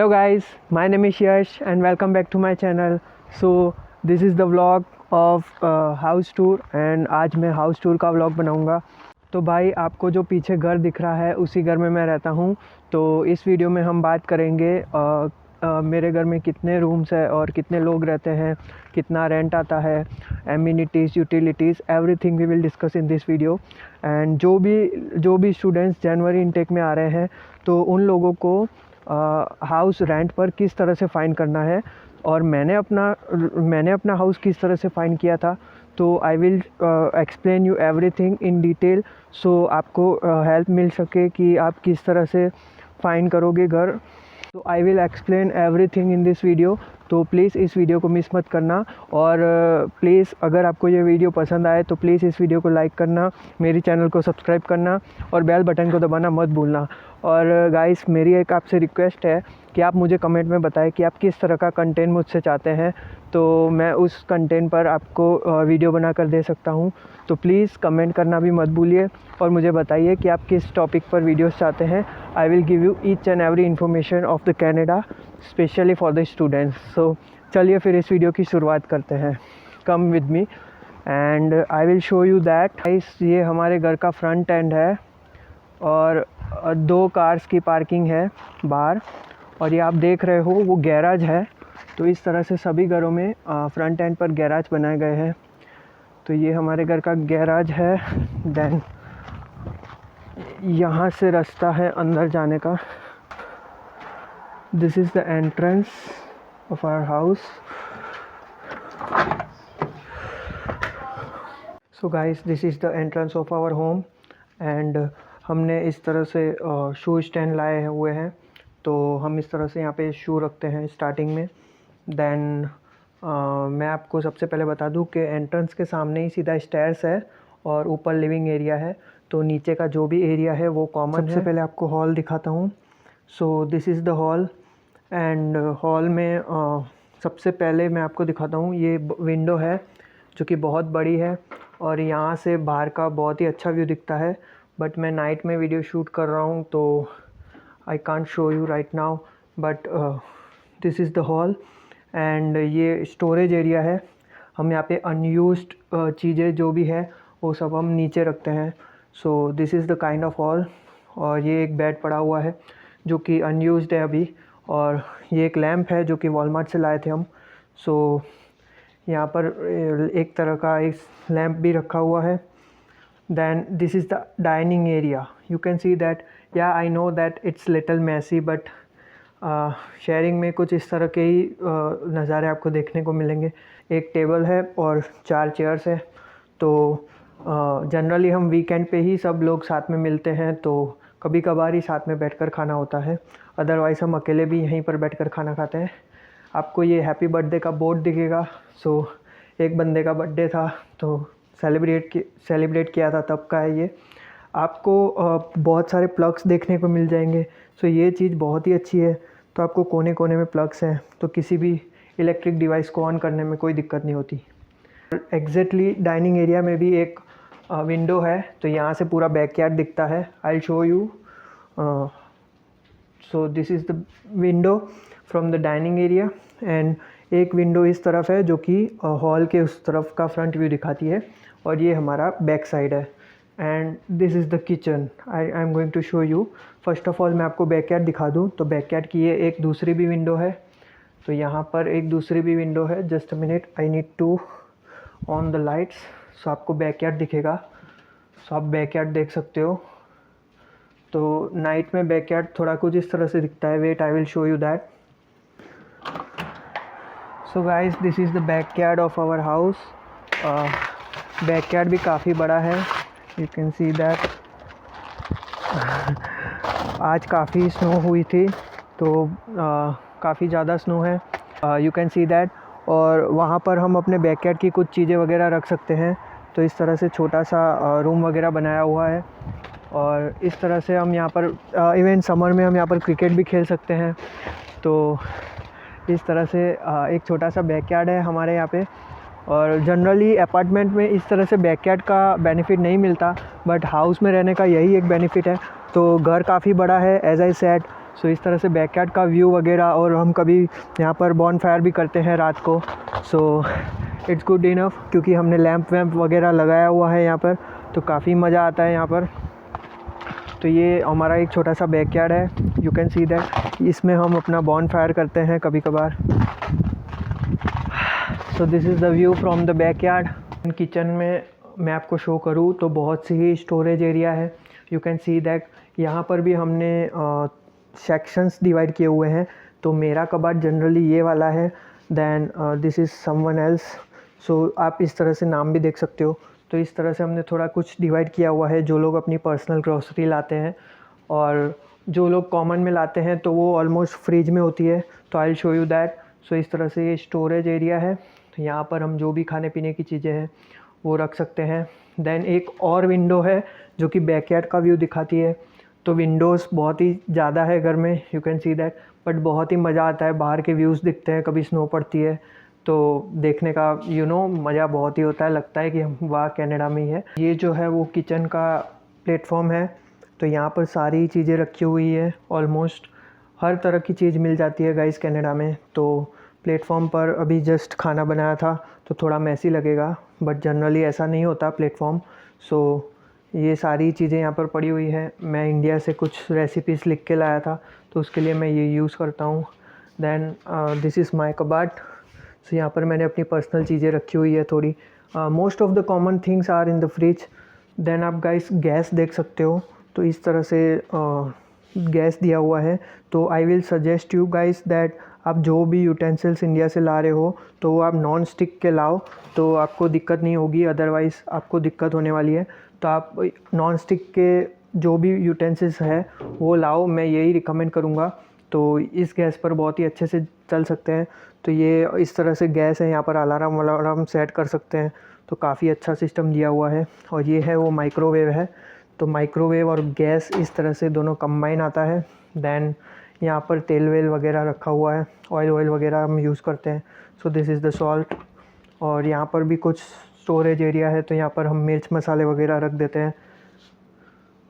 Hello guys, my name is Yash and welcome back to my channel. So this is the vlog of house tour and आज मैं house tour का vlog बनाऊंगा। तो भाई आपको जो पीछे घर दिख रहा है उसी घर में मैं रहता हूँ। तो इस वीडियो में हम बात करेंगे मेरे घर में कितने रूम्स है और कितने लोग रहते हैं, कितना रेंट आता है, amenities, utilities, everything we will discuss in this video. And जो भी स्टूडेंट्स जनवरी इनटेक में आ रहे हैं तो उन लोगों को हाउस रेंट पर किस तरह से फाइंड करना है और मैंने अपना हाउस किस तरह से फाइंड किया था। तो I will explain you everything in detail, so आपको हेल्प मिल सके कि आप किस तरह से फाइंड करोगे घर। तो I will explain everything in this video, तो प्लीज़ इस वीडियो को मिस मत करना। और प्लीज़ अगर आपको ये वीडियो पसंद आए तो प्लीज़ इस वीडियो को लाइक करना, मेरी चैनल को सब्सक्राइब करना और बेल बटन को दबाना मत भूलना। और गाइस मेरी एक आपसे रिक्वेस्ट है कि आप मुझे कमेंट में बताएं कि आप किस तरह का कंटेंट मुझसे चाहते हैं, तो मैं उस कंटेंट पर आपको वीडियो बना कर दे सकता हूं। तो प्लीज़ कमेंट करना भी मत भूलिए और मुझे बताइए कि आप किस टॉपिक पर वीडियोस चाहते हैं। I will give you each and every information of the Canada specially for the students. So चलिए फिर इस वीडियो की शुरुआत करते हैं। Come with me and I will show you that. ये हमारे घर का फ्रंट एंड है और 2 कार्स की पार्किंग है बाहर, और ये आप देख रहे हो वो गैराज है। तो इस तरह से सभी घरों में फ्रंट एंड पर गैराज बनाए गए हैं। तो ये हमारे घर का गैराज है। देन यहाँ से रास्ता है अंदर जाने का। This is the entrance of our house. So guys this is the entrance of our home and हमने इस तरह से शू स्टैंड लाए हुए हैं। तो हम इस तरह से यहाँ पे शू रखते हैं स्टार्टिंग में। देन मैं आपको सबसे पहले बता दूँ कि एंट्रेंस के सामने ही सीधा स्टेयर्स है और ऊपर लिविंग एरिया है। तो नीचे का जो भी एरिया है वो कॉमन है। सबसे पहले आपको हॉल दिखाता हूँ। सो this is the hall and hall में सबसे पहले मैं आपको दिखाता हूँ, ये विंडो है जो कि बहुत बड़ी है और यहाँ से बाहर का बहुत ही अच्छा व्यू दिखता है। बट मैं नाइट में वीडियो शूट कर रहा हूँ तो I can't show you right now, but this is the hall and ये स्टोरेज एरिया है। हम यहाँ पे अनयूज्ड चीज़ें जो भी है वो सब हम नीचे रखते हैं। सो this is the kind of hall. और ये एक बेड पड़ा हुआ है जो कि अनयूज्ड है अभी, और ये एक लैंप है जो कि वॉलमार्ट से लाए थे हम। सो यहाँ पर एक तरह का एक लैंप भी रखा हुआ है। Then this is the dining area. You can see that, yeah, I know that it's little messy, but sharing में कुछ इस तरह के ही नज़ारे आपको देखने को मिलेंगे। एक टेबल है और 4 चेयर्स है। तो जनरली हम वीकेंड पे ही सब लोग साथ में मिलते हैं, तो कभी कभार ही साथ में बैठकर खाना होता है, अदरवाइज़ हम अकेले भी यहीं पर बैठकर खाना खाते हैं। आपको ये हैप्पी बर्थडे का बोर्ड दिखेगा। सो एक बंदे का बर्थडे था तो सेलिब्रेट किया था, तब का है ये। आपको बहुत सारे प्लग्स देखने को मिल जाएंगे। सो ये चीज़ बहुत ही अच्छी है। तो आपको कोने कोने में प्लग्स हैं, तो किसी भी इलेक्ट्रिक डिवाइस को ऑन करने में कोई दिक्कत नहीं होती। एग्जैक्टली डाइनिंग एरिया में भी एक विंडो है, तो यहाँ से पूरा बैकयार्ड दिखता है। आई will show you. So this is the window from the dining area and एक विंडो इस तरफ है जो कि हॉल के उस तरफ का फ्रंट व्यू दिखाती है, और ये हमारा बैक साइड है। And this is the kitchen. I am going to show you. First of all मैं आपको बैकयार्ड दिखा दूँ तो बैकयार्ड की ये एक दूसरी भी विंडो है। तो यहाँ पर एक दूसरी भी विंडो है। Just a minute, I need to on the lights. So आपको बैकयार्ड दिखेगा। सो आप बैकयार्ड देख सकते हो। तो नाइट में बैकयार्ड थोड़ा कुछ इस तरह से दिखता है। Wait, I will show you that. So guys this is the backyard of our house. Backyard भी काफ़ी बड़ा है, यू कैन सी दैट। आज काफ़ी स्नो हुई थी, तो काफ़ी ज़्यादा स्नो है, यू कैन सी दैट। और वहाँ पर हम अपने बैकयार्ड की कुछ चीज़ें वगैरह रख सकते हैं। तो इस तरह से छोटा सा रूम वगैरह बनाया हुआ है, और इस तरह से हम यहाँ पर इवन समर में हम यहाँ पर क्रिकेट भी खेल सकते हैं। तो इस तरह से एक छोटा सा बैकयार्ड है हमारे यहाँ पे। और जनरली अपार्टमेंट में इस तरह से बैकयार्ड का बेनिफिट नहीं मिलता, बट हाउस में रहने का यही एक बेनिफिट है। तो घर काफ़ी बड़ा है एज आई सेड, सो इस तरह से बैकयार्ड का व्यू वगैरह, और हम कभी यहाँ पर बॉनफायर भी करते हैं रात को। सो इट्स गुड इनफ, क्योंकि हमने लैंप वैम्प वगैरह लगाया हुआ है यहाँ पर, तो काफ़ी मज़ा आता है यहाँ पर। तो ये हमारा एक छोटा सा बैकयार्ड है, यू कैन सी दैट। इसमें हम अपना बॉनफायर करते हैं कभी कभार। सो this is the view from the backyard. Kitchen में मैं आपको शो करूँ तो बहुत सी ही स्टोरेज एरिया है, यू कैन सी दैट। यहाँ पर भी हमने सेक्शंस डिवाइड किए हुए हैं। तो मेरा कबाड़ जनरली ये वाला है, then this is someone else. So आप इस तरह से नाम भी देख सकते हो। तो इस तरह से हमने थोड़ा कुछ डिवाइड किया हुआ है। जो लोग अपनी पर्सनल ग्रॉसरी लाते हैं और जो लोग कॉमन में लाते हैं तो वो ऑलमोस्ट फ्रिज में होती है, तो I will show you that. So इस तरह से ये स्टोरेज एरिया है। तो यहाँ पर हम जो भी खाने पीने की चीज़ें हैं वो रख सकते हैं। देन एक और विंडो है जो कि बैकयार्ड का व्यू दिखाती है। तो विंडोज़ बहुत ही ज़्यादा है घर में, you can see that. But बहुत ही मज़ा आता है, बाहर के व्यूज़ दिखते हैं, कभी स्नो पड़ती है तो देखने का मज़ा बहुत ही होता है, लगता है कि हम वाह कनाडा में ही है। ये जो है वो किचन का प्लेटफॉर्म है। तो यहाँ पर सारी चीज़ें रखी हुई है, ऑलमोस्ट हर तरह की चीज़ मिल जाती है गाइस कनाडा में। तो प्लेटफॉर्म पर अभी जस्ट खाना बनाया था तो थोड़ा मैसी लगेगा, बट जनरली ऐसा नहीं होता प्लेटफॉर्म। सो ये सारी चीज़ें यहाँ पर पड़ी हुई है। मैं इंडिया से कुछ रेसिपीज़ लिख के लाया था तो उसके लिए मैं ये यूज़ करता हूँ। देन दिस इज़ माई कबाड। सो यहाँ पर मैंने अपनी पर्सनल चीज़ें रखी हुई है थोड़ी। Most of the common things are in the fridge. Then आप गाइस गैस देख सकते हो। तो इस तरह से गैस दिया हुआ है। तो I will suggest you guys that आप जो भी यूटेंसिल्स इंडिया से ला रहे हो तो वो आप नॉन स्टिक के लाओ, तो आपको दिक्कत नहीं होगी। अदरवाइज़ आपको दिक्कत होने वाली है। तो आप नॉन स्टिक के जो भी यूटेंसिल्स है वो लाओ, मैं यही रिकमेंड करूँगा। तो इस गैस पर बहुत ही अच्छे से चल सकते हैं। तो ये इस तरह से गैस है, यहाँ पर अलार्म वलार्म सेट कर सकते हैं। तो काफ़ी अच्छा सिस्टम दिया हुआ है। और ये है वो माइक्रोवेव है। तो माइक्रोवेव और गैस इस तरह से दोनों कंबाइन आता है। देन यहाँ पर तेल वेल वगैरह रखा हुआ है, ऑयल वगैरह हम यूज़ करते हैं। सो दिस इज़ द सॉल्ट। और यहाँ पर भी कुछ स्टोरेज एरिया है, तो यहाँ पर हम मिर्च मसाले वगैरह रख देते हैं।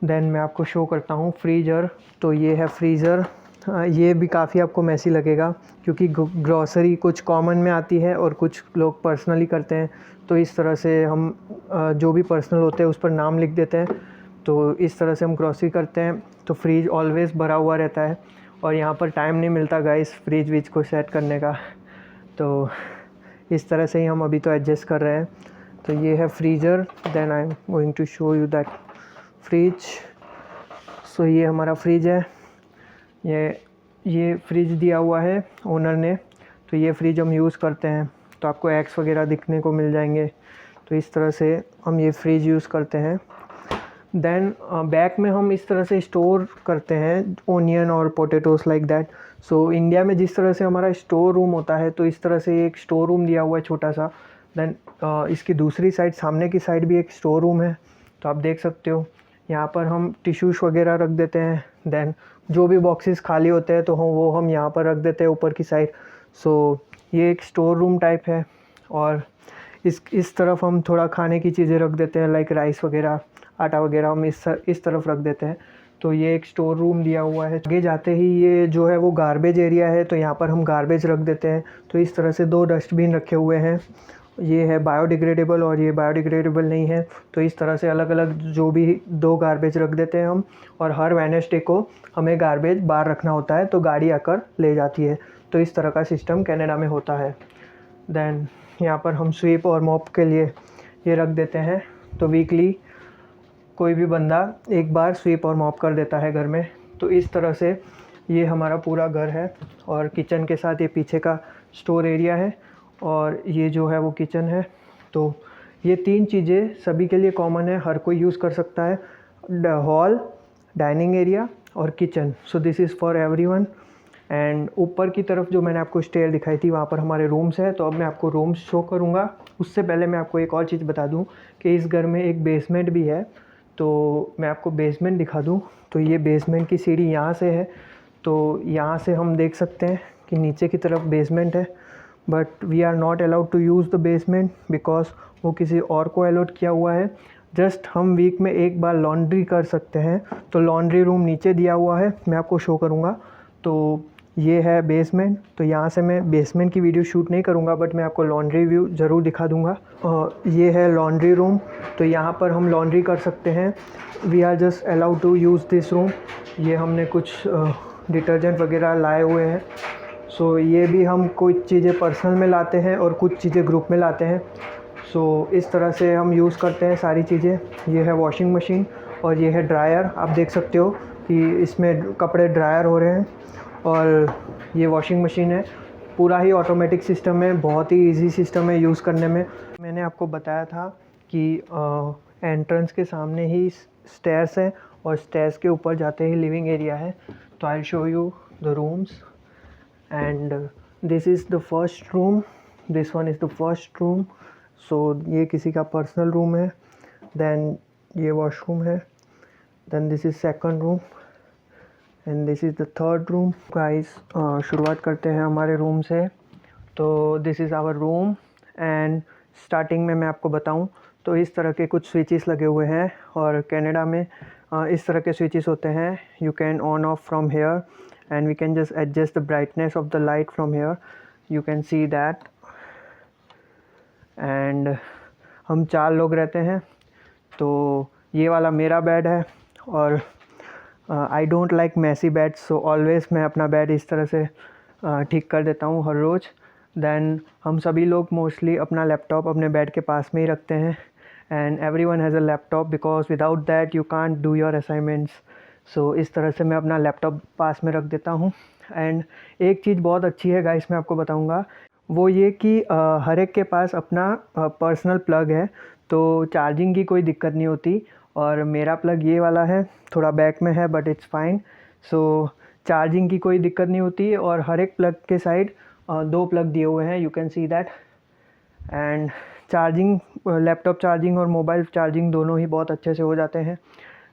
देन मैं आपको शो करता हूँ फ्रीज़र। तो ये है फ्रीज़र। ये भी काफ़ी आपको मैसी लगेगा क्योंकि ग्रॉसरी कुछ कॉमन में आती है और कुछ लोग पर्सनली करते हैं। तो इस तरह से हम जो भी पर्सनल होते हैं उस पर नाम लिख देते हैं। तो इस तरह से हम ग्रॉसरी करते हैं। तो फ्रिज ऑलवेज़ भरा हुआ रहता है और यहाँ पर टाइम नहीं मिलता गाइस फ्रिज विज को सेट करने का। तो इस तरह से ही हम अभी तो एडजस्ट कर रहे हैं। तो ये है freezer. Then I am going to show you that fridge. So ये हमारा फ्रिज है। ये फ्रिज दिया हुआ है ओनर ने। तो ये फ्रिज हम यूज़ करते हैं, तो आपको एग्स वगैरह दिखने को मिल जाएंगे। तो इस तरह से हम ये फ्रिज यूज़ करते हैं। देन बैक में हम इस तरह से स्टोर करते हैं ओनियन और potatoes like that. So India में जिस तरह से हमारा स्टोर रूम होता है तो इस तरह से एक स्टोर रूम दिया हुआ है छोटा सा। देन इसकी दूसरी साइड, सामने की साइड भी एक स्टोर रूम है। तो आप देख सकते हो यहाँ पर हम टिश्यूज़ वगैरह रख देते हैं। देन जो भी बॉक्सेस खाली होते हैं तो हम यहाँ पर रख देते हैं ऊपर की साइड। सो ये एक स्टोर रूम टाइप है। और इस तरफ हम थोड़ा खाने की चीज़ें रख देते हैं, लाइक राइस वगैरह, आटा वगैरह हम इस तरफ रख देते हैं। तो ये एक स्टोर रूम दिया हुआ है। आगे जाते ही ये जो है वो गार्बेज एरिया है, तो यहाँ पर हम गार्बेज रख देते हैं। तो इस तरह से 2 डस्टबिन रखे हुए हैं। ये है बायोडिग्रेडेबल और ये बायोडिग्रेडेबल नहीं है। तो इस तरह से अलग अलग जो भी 2 गार्बेज रख देते हैं हम। और हर वेडनेसडे को हमें गार्बेज बाहर रखना होता है, तो गाड़ी आकर ले जाती है। तो इस तरह का सिस्टम कनाडा में होता है। देन यहाँ पर हम स्वीप और मॉप के लिए ये रख देते हैं। तो वीकली कोई भी बंदा एक बार स्वीप और मॉप कर देता है घर में। तो इस तरह से ये हमारा पूरा घर है। और किचन के साथ ये पीछे का स्टोर एरिया है और ये जो है वो किचन है। तो ये 3 चीज़ें सभी के लिए कॉमन है, हर कोई यूज़ कर सकता है। हॉल, डाइनिंग एरिया और kitchen. So this is for everyone. And ऊपर की तरफ जो मैंने आपको स्टेयर दिखाई थी वहाँ पर हमारे रूम्स हैं। तो अब मैं आपको रूम्स शो करूँगा। उससे पहले मैं आपको एक और चीज़ बता दूँ कि इस घर में एक बेसमेंट भी है। तो मैं आपको बेसमेंट दिखा दूँ। तो ये बेसमेंट की सीढ़ी यहाँ से है। तो यहाँ से हम देख सकते हैं कि नीचे की तरफ बेसमेंट है। But we are not allowed to use the basement because वो किसी और को अलॉट किया हुआ है। जस्ट हम वीक में एक बार लॉन्ड्री कर सकते हैं। तो लॉन्ड्री रूम नीचे दिया हुआ है, मैं आपको शो करूँगा। तो ये है बेसमेंट। तो यहाँ से मैं बेसमेंट की वीडियो शूट नहीं करूँगा, बट मैं आपको लॉन्ड्री व्यू ज़रूर दिखा दूँगा। ये है लॉन्ड्री रूम। तो यहाँ पर हम लॉन्ड्री कर सकते हैं। We are just allowed to use this room. ये हमने कुछ डिटर्जेंट वगैरह लाए हुए हैं। सो ये भी हम कुछ चीज़ें पर्सनल में लाते हैं और कुछ चीज़ें ग्रुप में लाते हैं। सो इस तरह से हम यूज़ करते हैं सारी चीज़ें। ये है वॉशिंग मशीन और ये है ड्रायर। आप देख सकते हो कि इसमें कपड़े ड्रायर हो रहे हैं। और ये वॉशिंग मशीन है, पूरा ही ऑटोमेटिक सिस्टम है, बहुत ही इजी सिस्टम है यूज़ करने में। मैंने आपको बताया था कि एंट्रेंस के सामने ही स्टेयर्स है और स्टेयर्स के ऊपर जाते ही लिविंग एरिया है। तो I show you the rooms and this is the first room, this one is the first room. So ये किसी का पर्सनल रूम है। देन ये वॉशरूम है। Then this is second room and this is the third room. Guys शुरुआत करते हैं हमारे रूम से। तो this is our room and starting में मैं आपको बताऊं तो इस तरह के कुछ स्विचेस लगे हुए हैं और कनाडा में इस तरह के स्विचेस होते हैं। You can on off from here and we can just adjust the brightness of the light from here, you can see that. And हम 4 लोग रहते हैं। तो ये वाला मेरा बेड है और I don't like messy bed, so always मैं अपना बेड इस तरह से ठीक कर देता हूँ हर रोज़। देन हम सभी लोग मोस्टली अपना लैपटॉप अपने बेड के पास में ही रखते हैं and everyone has a laptop because without that you can't do your assignments. So इस तरह से मैं अपना लैपटॉप पास में रख देता हूँ। एंड एक चीज़ बहुत अच्छी है गाइस, मैं आपको बताऊँगा, वो ये कि हर एक के पास अपना पर्सनल प्लग है, तो चार्जिंग की कोई दिक्कत नहीं होती। और मेरा प्लग ये वाला है, थोड़ा बैक में है but it's fine. So charging की कोई दिक्कत नहीं होती और हर एक प्लग के साइड 2 प्लग दिए हुए हैं, you can see that. And charging, laptop charging और मोबाइल चार्जिंग दोनों ही बहुत अच्छे से हो जाते हैं।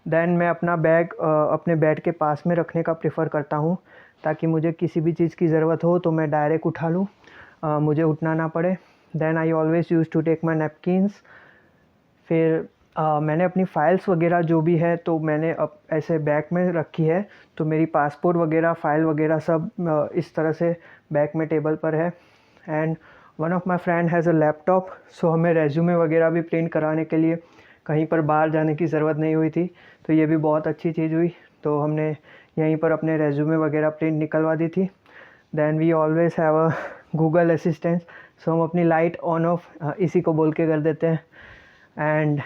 देन मैं अपना बैग अपने बेड के पास में रखने का प्रेफर करता हूँ ताकि मुझे किसी भी चीज़ की ज़रूरत हो तो मैं डायरेक्ट उठा लूँ, मुझे उठना ना पड़े। Then I always use to take my napkins. फिर मैंने अपनी फ़ाइल्स वगैरह जो भी है तो मैंने अब ऐसे बैग में रखी है। तो मेरी पासपोर्ट वगैरह, फ़ाइल वगैरह सब इस तरह से बैग में टेबल पर है। And one of my friend has a laptop, so हमें रेज्यूमे वगैरह भी प्रिंट कराने के लिए कहीं पर बाहर जाने की ज़रूरत नहीं हुई थी, तो ये भी बहुत अच्छी चीज़ हुई। तो हमने यहीं पर अपने रेज्यूमे वगैरह प्रिंट निकलवा दी थी। Then we always have a Google assistant, so हम अपनी लाइट ऑन ऑफ इसी को बोल के कर देते हैं। And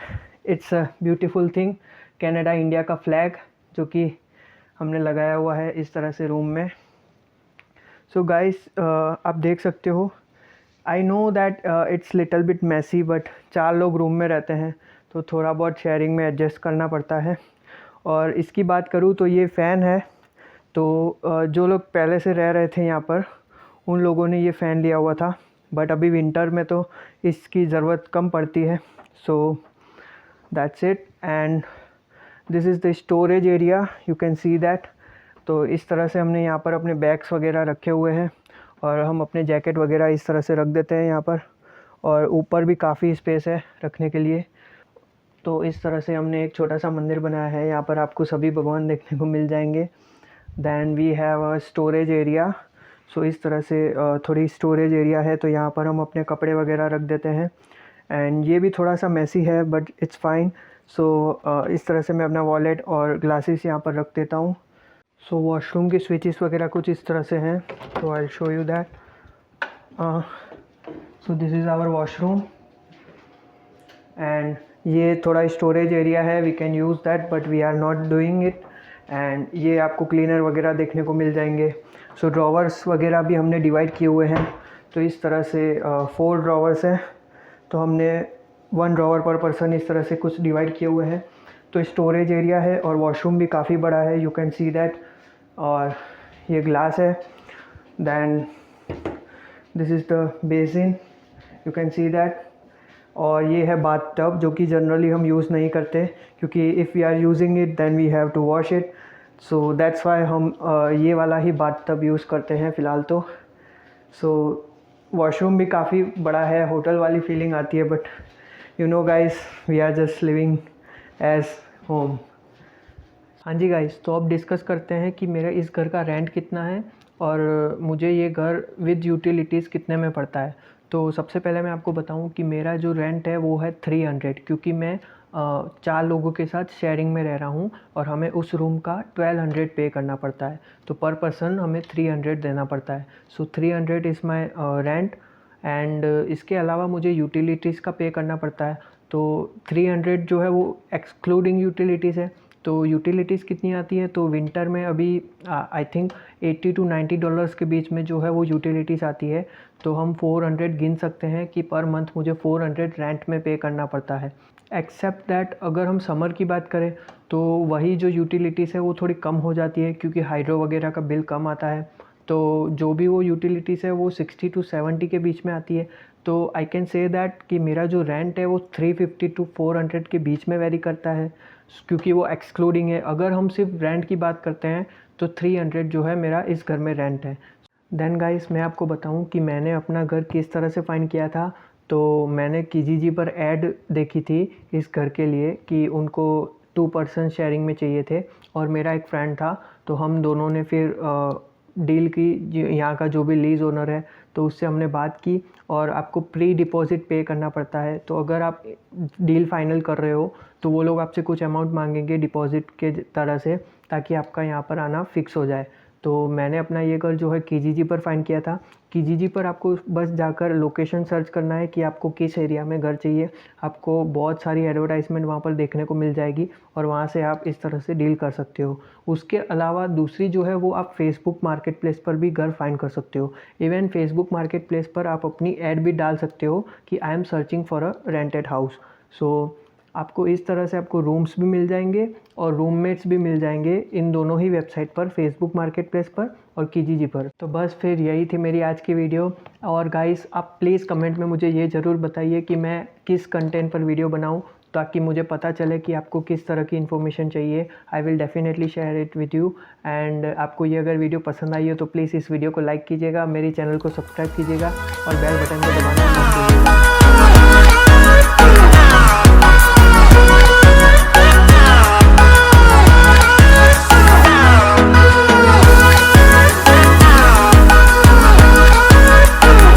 it's a beautiful thing, Canada India का फ्लैग जो कि हमने लगाया हुआ है इस तरह से रूम में। सो गाइस आप देख सकते हो, I know that it's little bit messy, but 4 लोग रूम में रहते हैं तो थोड़ा बहुत शेयरिंग में एडजस्ट करना पड़ता है। और इसकी बात करूँ तो ये फ़ैन है। तो जो लोग पहले से रह रहे थे यहाँ पर उन लोगों ने ये फ़ैन लिया हुआ था, बट अभी विंटर में तो इसकी ज़रूरत कम पड़ती है। So that's it and this is the storage area, you can see that. तो इस तरह से हमने यहाँ पर अपने बैग्स वगैरह रखे हुए हैं और हम अपने जैकेट वगैरह इस तरह से रख देते हैं यहाँ पर। और ऊपर भी काफ़ी स्पेस है रखने के लिए। तो इस तरह से हमने एक छोटा सा मंदिर बनाया है, यहाँ पर आपको सभी भगवान देखने को मिल जाएंगे। Then we have a storage area. So इस तरह से थोड़ी स्टोरेज एरिया है, तो यहाँ पर हम अपने कपड़े वगैरह रख देते हैं। एंड ये भी थोड़ा सा मैसी है बट इट्स फाइन। सो इस तरह से मैं अपना वॉलेट और ग्लासेस यहाँ पर रख देता हूँ। सो वॉशरूम की स्विचेस वगैरह कुछ इस तरह से हैं, तो I show you that. So this is our washroom and ये थोड़ा स्टोरेज एरिया है, we can use that but we are not doing it. And ये आपको क्लीनर वगैरह देखने को मिल जाएंगे। सो ड्रॉवर्स वगैरह भी हमने डिवाइड किए हुए हैं। तो इस तरह से 4 ड्रॉवर्स हैं, तो हमने 1 ड्रॉवर पर पर्सन इस तरह से कुछ डिवाइड किए हुए हैं। तो स्टोरेज एरिया है और वॉशरूम भी काफ़ी बड़ा है, यू कैन सी दैट। और ये ग्लास है। Then this is the basin, you can see that. और ये है बाथ टब जो कि जनरली हम यूज़ नहीं करते क्योंकि if we are using it then we have to wash it, so that's why हम ये वाला ही बाथ टब यूज़ करते हैं फ़िलहाल तो। सो वॉशरूम भी काफ़ी बड़ा है, होटल वाली फीलिंग आती है, but you know guys we are just living as home. हाँ जी गाइस, तो अब डिस्कस करते हैं कि मेरा इस घर का रेंट कितना है और मुझे ये घर विद यूटिलिटीज़ कितने में पड़ता है। तो सबसे पहले मैं आपको बताऊं कि मेरा जो रेंट है वो है 300, क्योंकि मैं 4 लोगों के साथ शेयरिंग में रह रहा हूं और हमें उस रूम का 1200 पे करना पड़ता है। तो पर पर्सन हमें 300 देना पड़ता है। सो 300 इज़ माई रेंट एंड इसके अलावा मुझे यूटिलिटीज़ का पे करना पड़ता है। तो 300 जो है वो एक्सक्लूडिंग यूटिलिटीज़ है। तो यूटिलिटीज़ कितनी आती है, तो विंटर में अभी आई थिंक $80 to $90 के बीच में जो है वो यूटिलिटीज़ आती है। तो हम 400 गिन सकते हैं कि पर मंथ मुझे 400 रेंट में पे करना पड़ता है। एक्सेप्ट दैट अगर हम समर की बात करें तो वही जो यूटिलिटीज़ है वो थोड़ी कम हो जाती है, क्योंकि हाइड्रो वगैरह का बिल कम आता है। तो जो भी वो यूटिलिटीज़ है वो 60 to 70 के बीच में आती है। तो आई कैन से दैट कि मेरा जो रेंट है वो 350 to 400 के बीच में वेरी करता है, क्योंकि वो एक्सक्लूडिंग है। अगर हम सिर्फ रेंट की बात करते हैं तो 300 जो है मेरा इस घर में रेंट है। देन गाइस, मैं आपको बताऊं कि मैंने अपना घर किस तरह से फाइंड किया था। तो मैंने किजीजी पर ऐड देखी थी इस घर के लिए कि उनको 2 पर्सन शेयरिंग में चाहिए थे और मेरा एक फ्रेंड था। तो हम दोनों ने फिर डील की, यहाँ का जो भी लीज़ ओनर है तो उससे हमने बात की और आपको प्री डिपॉज़िट पे करना पड़ता है। तो अगर आप डील फाइनल कर रहे हो तो वो लोग आपसे कुछ अमाउंट मांगेंगे डिपॉज़िट के तरह से, ताकि आपका यहाँ पर आना फ़िक्स हो जाए। तो मैंने अपना ये घर जो है किजीजी पर फाइंड किया था। किजीजी पर आपको बस जाकर लोकेशन सर्च करना है कि आपको किस एरिया में घर चाहिए। आपको बहुत सारी एडवर्टाइजमेंट वहाँ पर देखने को मिल जाएगी और वहाँ से आप इस तरह से डील कर सकते हो। उसके अलावा दूसरी जो है वो आप फेसबुक मार्केट प्लेस पर भी घर फाइंड कर सकते हो। इवन फेसबुक मार्केट प्लेस पर आप अपनी ऐड भी डाल सकते हो कि I am searching for a rented house. So आपको इस तरह से आपको रूम्स भी मिल जाएंगे और रूममेट्स भी मिल जाएंगे इन दोनों ही वेबसाइट पर, फेसबुक मार्केट प्लेस पर और किजीजी पर। तो बस फिर यही थी मेरी आज की वीडियो। और गाइस, आप प्लीज़ कमेंट में मुझे ये ज़रूर बताइए कि मैं किस कंटेंट पर वीडियो बनाऊं, ताकि मुझे पता चले कि आपको किस तरह की इन्फॉर्मेशन चाहिए। I will definitely share it with you. And आपको ये अगर वीडियो पसंद आई हो तो प्लीज़ इस वीडियो को लाइक कीजिएगा, मेरे चैनल को सब्सक्राइब कीजिएगा और बेल बटन को दबाना मत भूलिएगा।